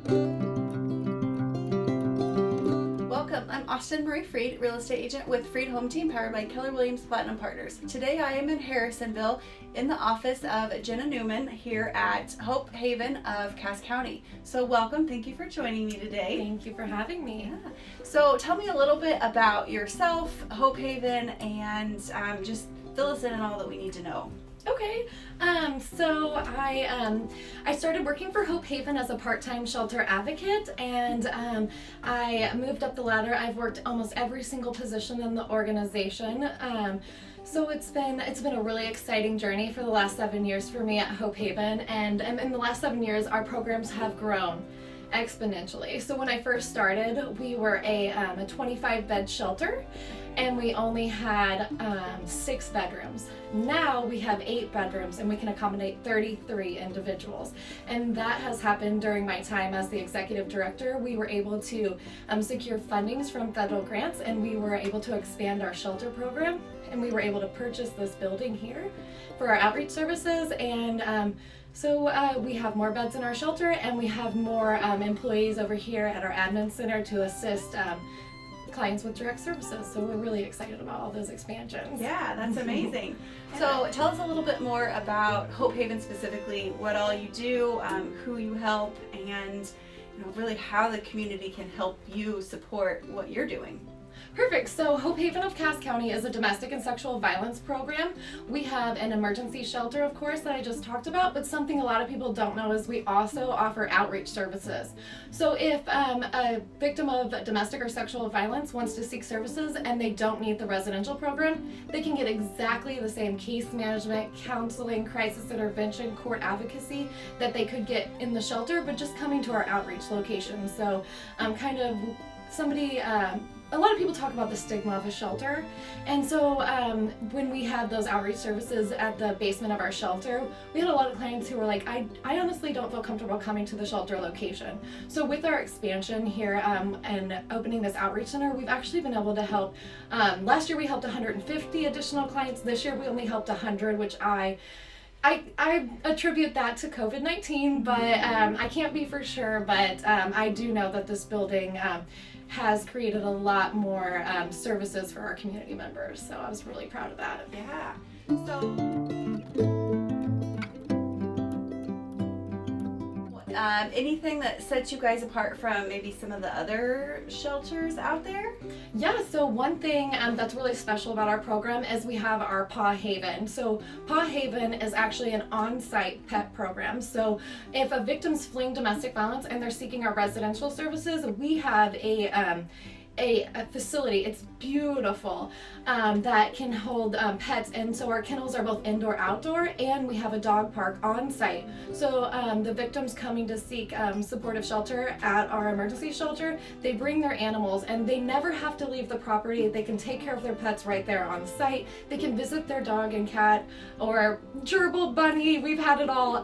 Welcome, I'm Austin Marie Freed, real estate agent with Freed Home Team powered by Keller Williams Platinum Partners. Today I am in Harrisonville in the office of Jenna Neumann here at Hope Haven of Cass County. So welcome, thank you for joining me today. Thank you for having me. Yeah. So tell me a little bit about yourself, Hope Haven, and just fill us in on all that we need to know. Okay, so I started working for Hope Haven as a part-time shelter advocate, and I moved up the ladder. I've worked almost every single position in the organization. So it's been a really exciting journey for the last 7 years for me at Hope Haven, and in the last 7 years, our programs have grown exponentially. So when I first started, we were a 25-bed shelter, and we only had 6 bedrooms. Now we have 8 bedrooms, and we can accommodate 33 individuals. And that has happened during my time as the executive director. We were able to secure fundings from federal grants, and we were able to expand our shelter program, and we were able to purchase this building here for our outreach services. And so we have more beds in our shelter, and we have more employees over here at our admin center to assist clients with direct services. So we're really excited about all those expansions. Yeah, that's amazing. So tell us a little bit more about Hope Haven specifically, what all you do, who you help, and really how the community can help you support what you're doing. Perfect. So Hope Haven of Cass County is a domestic and sexual violence program. We have an emergency shelter, of course, that I just talked about, but something a lot of people don't know is we also offer outreach services. So if a victim of domestic or sexual violence wants to seek services and they don't need the residential program, they can get exactly the same case management, counseling, crisis intervention, court advocacy that they could get in the shelter, but just coming to our outreach location. So a lot of people talk about the stigma of a shelter, and so when we had those outreach services at the basement of our shelter, we had a lot of clients who were like, I honestly don't feel comfortable coming to the shelter location. So with our expansion here and opening this outreach center, we've actually been able to help. Last year we helped 150 additional clients. This year we only helped 100, which I attribute that to COVID-19, but I can't be for sure, but I do know that this building has created a lot more services for our community members, so I was really proud of that. Yeah. So anything that sets you guys apart from maybe some of the other shelters out there? Yeah, so one thing that's really special about our program is we have our Paw Haven. So Paw Haven is actually an on-site pet program. So if a victim's fleeing domestic violence and they're seeking our residential services, we have a facility, it's beautiful, that can hold pets, and so our kennels are both indoor outdoor, and we have a dog park on site. So the victims coming to seek supportive shelter at our emergency shelter, they bring their animals and they never have to leave the property. They can take care of their pets right there on site. They can visit their dog and cat or gerbil, bunny, we've had it all,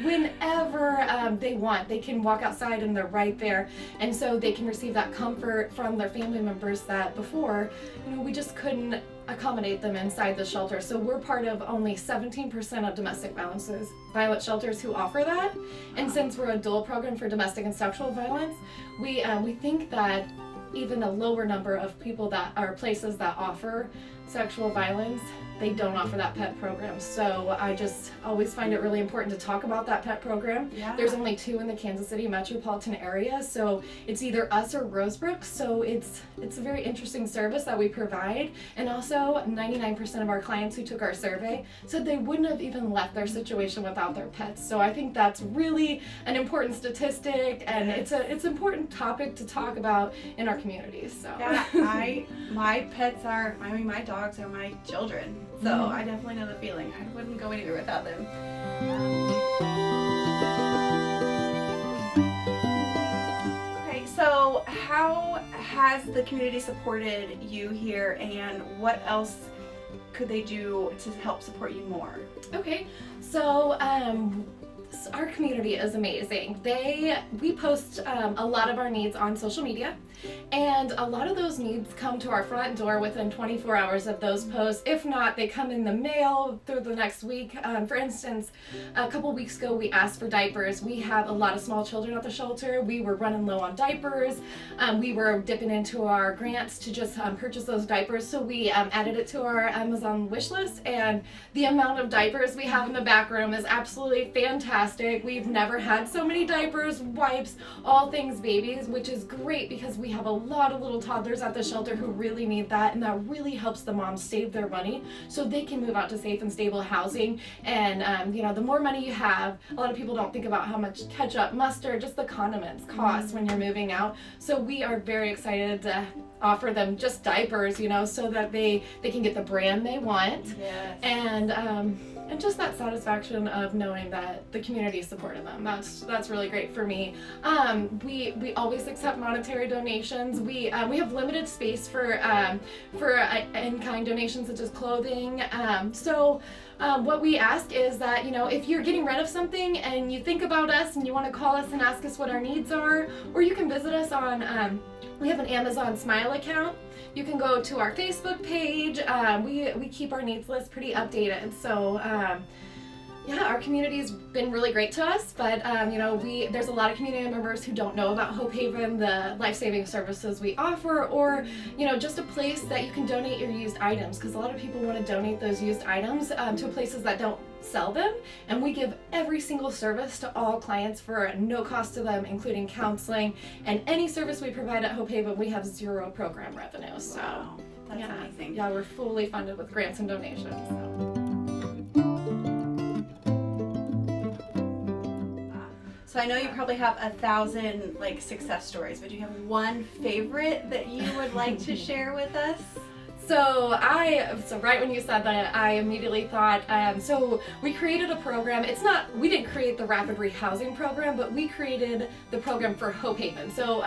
whenever they want. They can walk outside and they're right there, and so they can receive that comfort from their family members that before, we just couldn't accommodate them inside the shelter. So we're part of only 17% of domestic violent shelters who offer that. And since we're a dual program for domestic and sexual violence, we think that even a lower number of people that are places that offer sexual violence, they don't offer that pet program. So I just always find it really important to talk about that pet program. Yeah. There's only 2 in the Kansas City metropolitan area, so it's either us or Rosebrook. So it's a very interesting service that we provide. And also 99% of our clients who took our survey said they wouldn't have even left their situation without their pets. So I think that's really an important statistic, and it's an important topic to talk about in our communities. So yeah, my dogs are my children. So I definitely know the feeling. I wouldn't go anywhere without them. Okay, so how has the community supported you here, and what else could they do to help support you more? Okay, so our community is amazing. We post a lot of our needs on social media, and a lot of those needs come to our front door within 24 hours of those posts. If not, they come in the mail through the next week. For instance, a couple weeks ago, we asked for diapers. We have a lot of small children at the shelter. We were running low on diapers. We were dipping into our grants to just purchase those diapers, so we added it to our Amazon wish list, and the amount of diapers we have in the back room is absolutely fantastic. We've never had so many diapers, wipes, all things babies, which is great because we have a lot of little toddlers at the shelter who really need that, and that really helps the moms save their money so they can move out to safe and stable housing. And the more money you have, a lot of people don't think about how much ketchup, mustard, just the condiments cost when you're moving out. So we are very excited to offer them just diapers, so that they can get the brand they want. Yes. And just that satisfaction of knowing that the community supported them. That's really great for me. We always accept monetary donations. We have limited space for in-kind donations such as clothing. What we ask is that, if you're getting rid of something and you think about us and you want to call us and ask us what our needs are, or you can visit us on, we have an Amazon Smile account. You can go to our Facebook page. We keep our needs list pretty updated. So our community's been really great to us, but there's a lot of community members who don't know about Hope Haven, the life-saving services we offer, or just a place that you can donate your used items, because a lot of people want to donate those used items to places that don't sell them, and we give every single service to all clients for no cost to them, including counseling, and any service we provide at Hope Haven, we have 0 program revenue. So wow, that's amazing. Yeah, we're fully funded with grants and donations. So I know you probably have 1,000 success stories, but do you have one favorite that you would like to share with us? So right when you said that, I immediately thought, so we created a program. We didn't create the rapid rehousing program, but we created the program for Hope Haven. So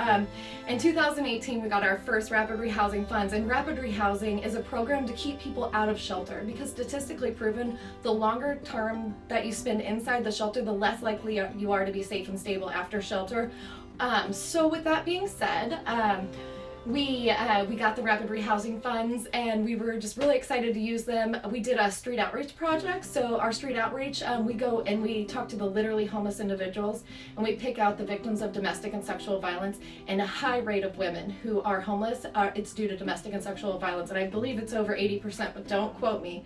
in 2018, we got our first rapid rehousing funds, and rapid rehousing is a program to keep people out of shelter, because statistically proven, the longer term that you spend inside the shelter, the less likely you are to be safe and stable after shelter. So with that being said, we got the rapid rehousing funds, and we were just really excited to use them. We did a street outreach project. So our street outreach, we go and we talk to the literally homeless individuals, and we pick out the victims of domestic and sexual violence, and a high rate of women who are homeless. It's due to domestic and sexual violence, and I believe it's over 80%, but don't quote me.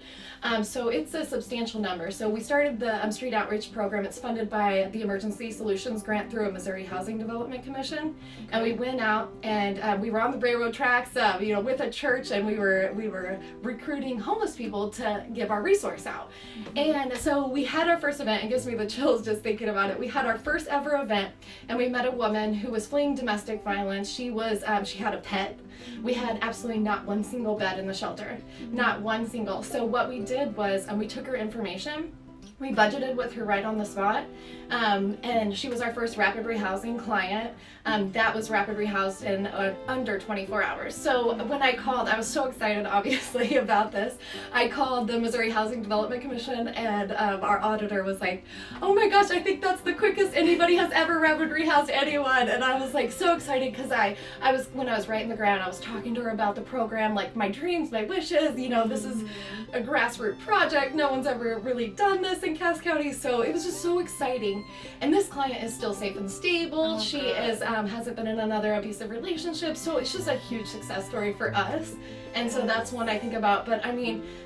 So it's a substantial number. So we started the street outreach program. It's funded by the Emergency Solutions Grant through a Missouri Housing Development Commission, and we went out and we were on the railroad tracks, with a church, and we were recruiting homeless people to give our resource out. And so we had our first event. It gives me the chills just thinking about it. We had our first ever event, and we met a woman who was fleeing domestic violence. She had a pet. We had absolutely not one single bed in the shelter, not one single. So what we did was, we took her information. We budgeted with her right on the spot, and she was our first rapid rehousing client. That was rapid rehoused in under 24 hours. So when I called, I was so excited, obviously, about this. I called the Missouri Housing Development Commission, and our auditor was like, "Oh my gosh, I think that's the quickest anybody has ever rapid rehoused anyone." And I was so excited, because when I was writing the grant, I was talking to her about the program, my dreams, my wishes. This is a grassroots project. No one's ever really done this in Cass County, so it was just so exciting. And this client is still safe and stable. She hasn't been in another abusive relationship, so it's just a huge success story for us. And so that's one I think about. But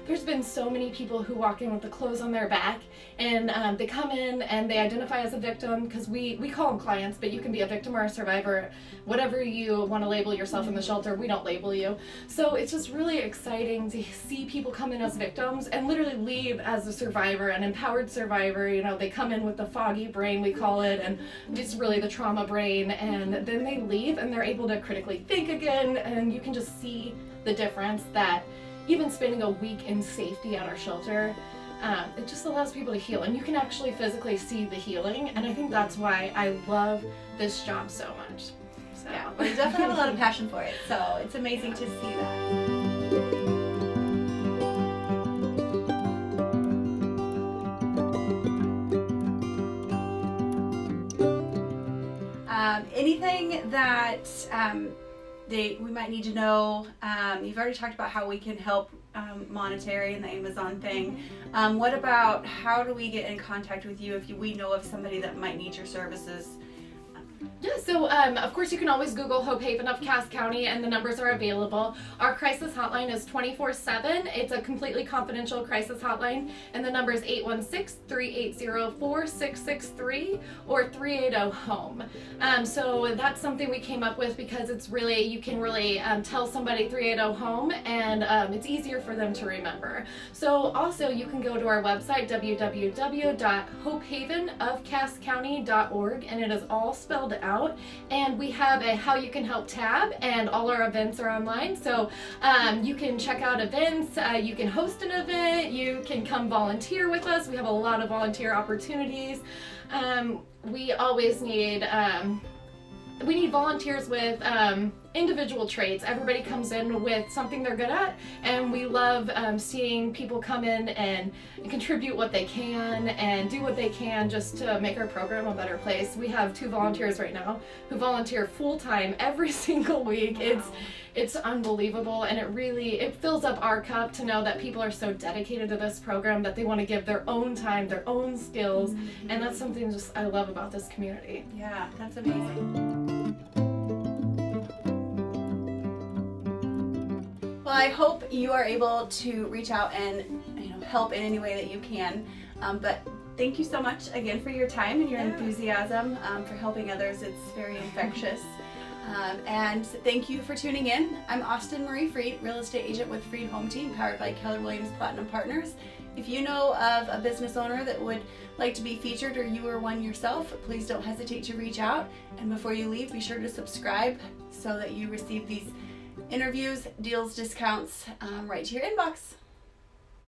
there's been so many people who walk in with the clothes on their back, and they come in and they identify as a victim, because we call them clients, but you can be a victim or a survivor, whatever you want to label yourself in the shelter. We don't label you. So it's just really exciting to see people come in as victims and literally leave as a survivor, an empowered survivor. They come in with the foggy brain, we call it, and it's really the trauma brain, and then they leave and they're able to critically think again, and you can just see the difference that even spending a week in safety at our shelter, it just allows people to heal, and you can actually physically see the healing. And I think that's why I love this job so much. So. Yeah, well, you definitely have a lot of passion for it, so it's amazing to see that. Anything that we might need to know? You've already talked about how we can help monetary and the Amazon thing. What about how do we get in contact with you if we know of somebody that might need your services? Yeah, so of course you can always Google Hope Haven of Cass County and the numbers are available. Our crisis hotline is 24/7. It's a completely confidential crisis hotline and the number is 816-380-4663 or 380-HOME. So that's something we came up with because it's really, you can really tell somebody 380-HOME and it's easier for them to remember. So also you can go to our website www.hopehavenofcasscounty.org and it is all spelled out, and we have a how you can help tab and all our events are online, so you can check out events, you can host an event, you can come volunteer with us. We have a lot of volunteer opportunities. We always need volunteers with individual traits. Everybody comes in with something they're good at, and we love seeing people come in and contribute what they can and do what they can just to make our program a better place. We have 2 volunteers right now who volunteer full-time every single week. Wow. It's unbelievable, and it fills up our cup to know that people are so dedicated to this program that they want to give their own time, their own skills, and that's something just I love about this community. Yeah, that's amazing. Well, I hope you are able to reach out and help in any way that you can. But thank you so much again for your time and your enthusiasm for helping others. It's very infectious. And thank you for tuning in. I'm Austin Marie Freed, real estate agent with Freed Home Team, powered by Keller Williams Platinum Partners. If you know of a business owner that would like to be featured or you are one yourself, please don't hesitate to reach out. And before you leave, be sure to subscribe so that you receive these interviews, deals, discounts right to your inbox.